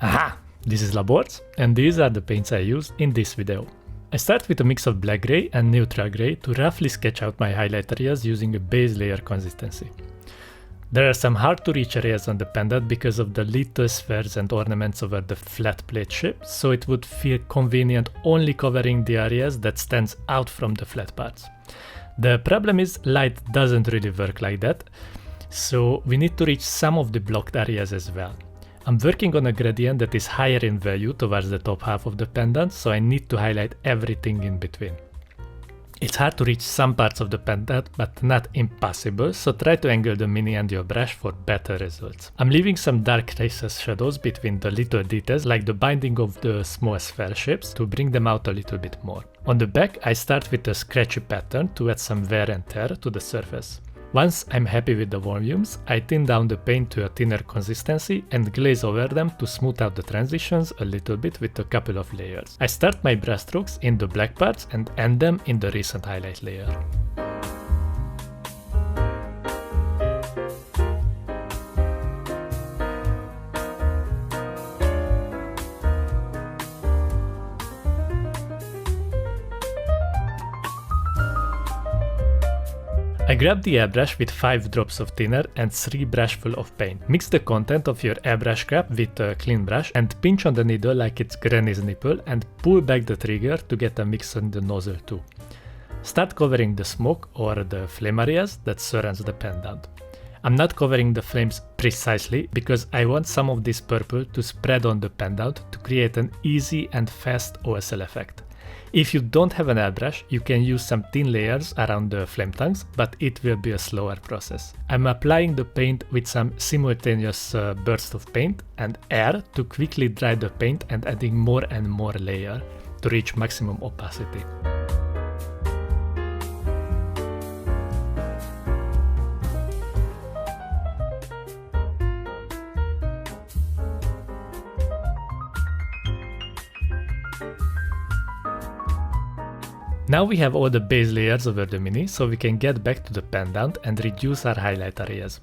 Aha! This is Laborz, and these are the paints I used in this video. I start with a mix of black grey and neutral grey to roughly sketch out my highlight areas using a base layer consistency. There are some hard to reach areas on the pendant because of the little spheres and ornaments over the flat plate shape, so it would feel convenient only covering the areas that stands out from the flat parts. The problem is light doesn't really work like that, so we need to reach some of the blocked areas as well. I'm working on a gradient that is higher in value towards the top half of the pendant, so I need to highlight everything in between. It's hard to reach some parts of the pendant, but not impossible, so try to angle the mini and your brush for better results. I'm leaving some dark recessed shadows between the little details, like the binding of the small sphere shapes, to bring them out a little bit more. On the back, I start with a scratchy pattern to add some wear and tear to the surface. Once I'm happy with the volumes, I thin down the paint to a thinner consistency and glaze over them to smooth out the transitions a little bit with a couple of layers. I start my brush strokes in the black parts and end them in the recent highlight layer. I grab the airbrush with 5 drops of thinner and 3 brushful of paint. Mix the content of your airbrush cap with a clean brush and pinch on the needle like it's granny's nipple and pull back the trigger to get a mix on the nozzle too. Start covering the smoke or the flame areas that surrounds the pendant. I'm not covering the flames precisely because I want some of this purple to spread on the pendant to create an easy and fast OSL effect. If you don't have an airbrush, you can use some thin layers around the flame tongues, but it will be a slower process. I'm applying the paint with some simultaneous bursts of paint and air to quickly dry the paint and adding more and more layer to reach maximum opacity. Now we have all the base layers over the mini, so we can get back to the pendant and reduce our highlight areas.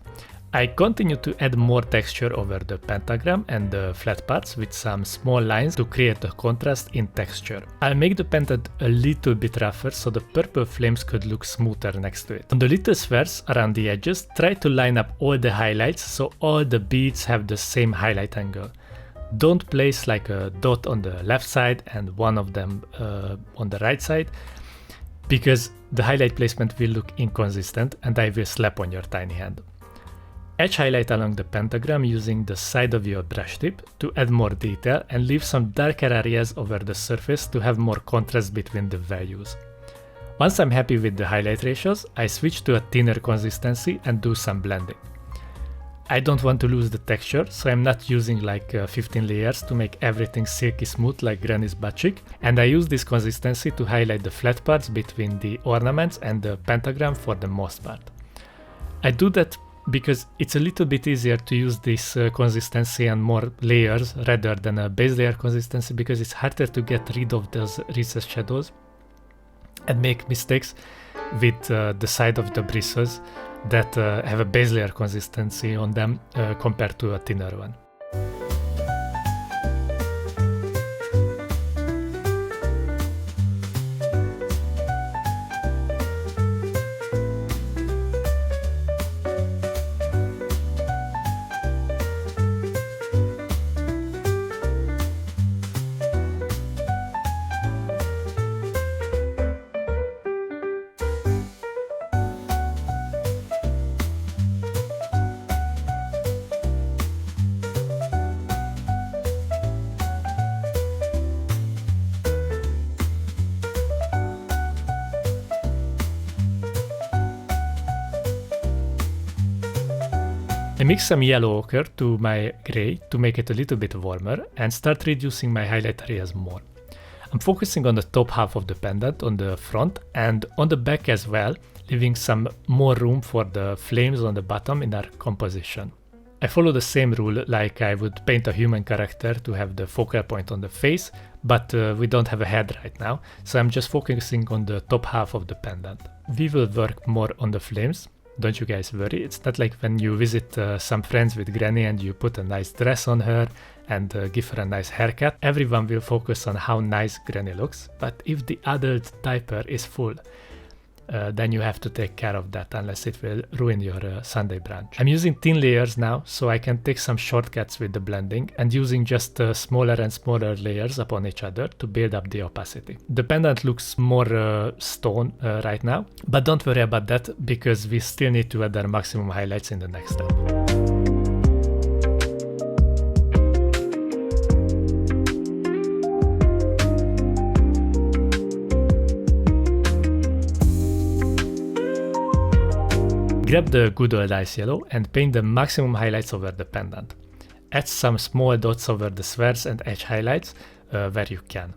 I continue to add more texture over the pentagram and the flat parts with some small lines to create a contrast in texture. I'll make the pendant a little bit rougher so the purple flames could look smoother next to it. On the little spheres around the edges, try to line up all the highlights so all the beads have the same highlight angle. Don't place like a dot on the left side and one of them on the right side, because the highlight placement will look inconsistent and I will slap on your tiny hand. Edge highlight along the pentagram using the side of your brush tip to add more detail and leave some darker areas over the surface to have more contrast between the values. Once I'm happy with the highlight ratios, I switch to a thinner consistency and do some blending. I don't want to lose the texture, so I'm not using like 15 layers to make everything silky smooth like granny's butt cheek, and I use this consistency to highlight the flat parts between the ornaments and the pentagram for the most part. I do that because it's a little bit easier to use this consistency and more layers rather than a base layer consistency, because it's harder to get rid of those recessed shadows and make mistakes with the side of the bristles that have a base layer consistency on them compared to a thinner one. I mix some yellow ochre to my grey to make it a little bit warmer and start reducing my highlight areas more. I'm focusing on the top half of the pendant on the front and on the back as well, leaving some more room for the flames on the bottom in our composition. I follow the same rule like I would paint a human character to have the focal point on the face, but we don't have a head right now, so I'm just focusing on the top half of the pendant. We will work more on the flames, don't you guys worry. It's not like when you visit some friends with Granny and you put a nice dress on her and give her a nice haircut, everyone will focus on how nice Granny looks. But if the adult diaper is full, then you have to take care of that, unless it will ruin your Sunday brunch. I'm using thin layers now, so I can take some shortcuts with the blending and using just smaller and smaller layers upon each other to build up the opacity. The pendant looks more stone right now, but don't worry about that because we still need to add our maximum highlights in the next step. Grab the good old ice yellow and paint the maximum highlights over the pendant. Add some small dots over the spheres and edge highlights where you can.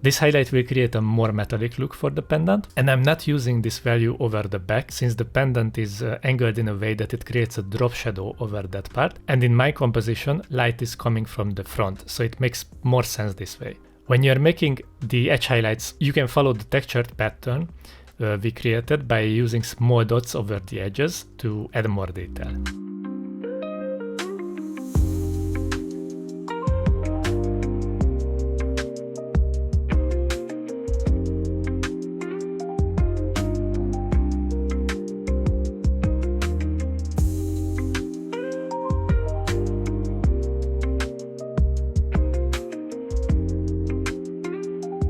This highlight will create a more metallic look for the pendant, and I'm not using this value over the back since the pendant is angled in a way that it creates a drop shadow over that part, and in my composition light is coming from the front, so it makes more sense this way. When you're making the edge highlights, you can follow the textured pattern we created by using small dots over the edges to add more detail.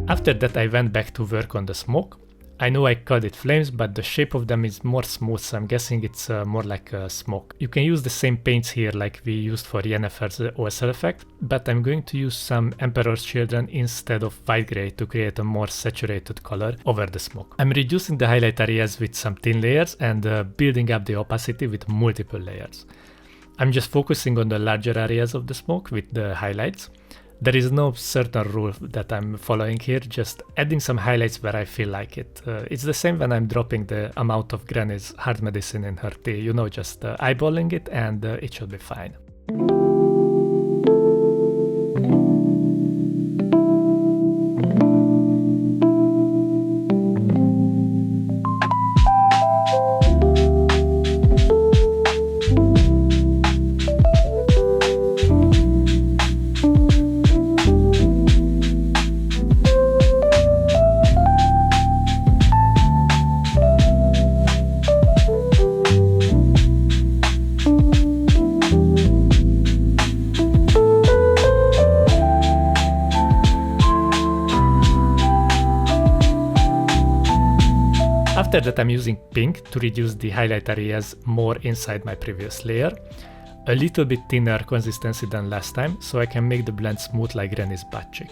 After that I went back to work on the smoke. I know I called it flames, but the shape of them is more smooth, so I'm guessing it's more like a smoke. You can use the same paints here like we used for Yennefer's OSL effect, but I'm going to use some Emperor's Children instead of white grey to create a more saturated color over the smoke. I'm reducing the highlight areas with some thin layers and building up the opacity with multiple layers. I'm just focusing on the larger areas of the smoke with the highlights. There is no certain rule that I'm following here, just adding some highlights where I feel like it. It's the same when I'm dropping the amount of Granny's hard medicine in her tea, you know, just eyeballing it and it should be fine. After that I'm using pink to reduce the highlight areas more inside my previous layer. A little bit thinner consistency than last time, so I can make the blend smooth like Granny's butt cheek.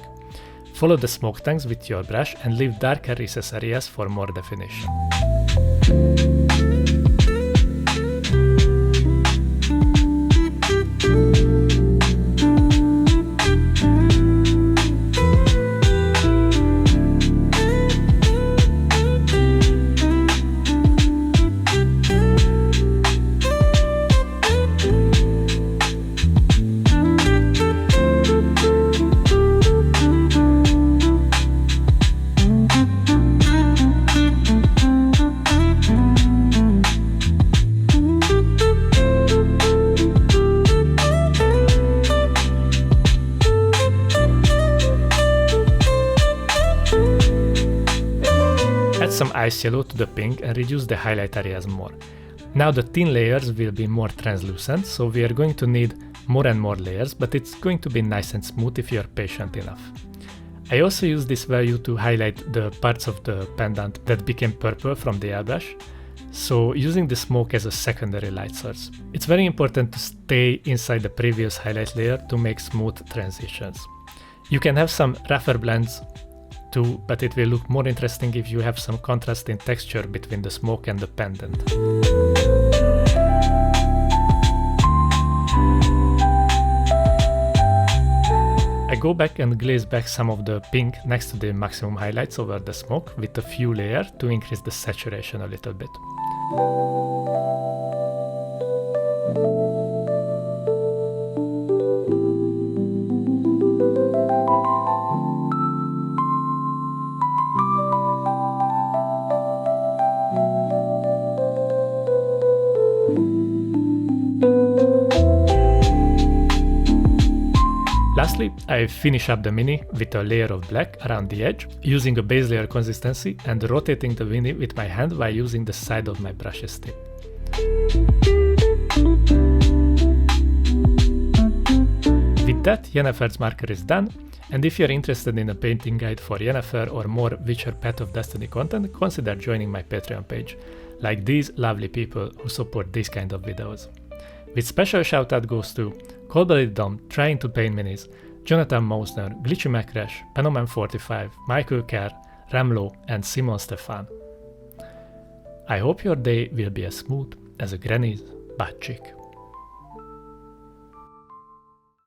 Follow the smoke tongues with your brush and leave darker recess areas for more definition. Add some ice yellow to the pink and reduce the highlight areas more. Now the thin layers will be more translucent, so we are going to need more and more layers, but it's going to be nice and smooth if you are patient enough. I also use this value to highlight the parts of the pendant that became purple from the airbrush, so using the smoke as a secondary light source. It's very important to stay inside the previous highlight layer to make smooth transitions. You can have some rougher blends too, but it will look more interesting if you have some contrast in texture between the smoke and the pendant. I go back and glaze back some of the pink next to the maximum highlights over the smoke with a few layers to increase the saturation a little bit. Lastly, I finish up the mini with a layer of black around the edge, using a base layer consistency and rotating the mini with my hand while using the side of my brush's tip. With that, Yennefer's marker is done, and if you're interested in a painting guide for Yennefer or more Witcher Path of Destiny content, consider joining my Patreon page, like these lovely people who support these kind of videos. With special shoutout goes to Cold-Blooded Dom, Trying to Paint Minis, Jonathan Mousner, Glitchy Macrash, Penoman45, Michael Kerr, Ramlo, and Simon Stefan. I hope your day will be as smooth as a granny's butt cheek.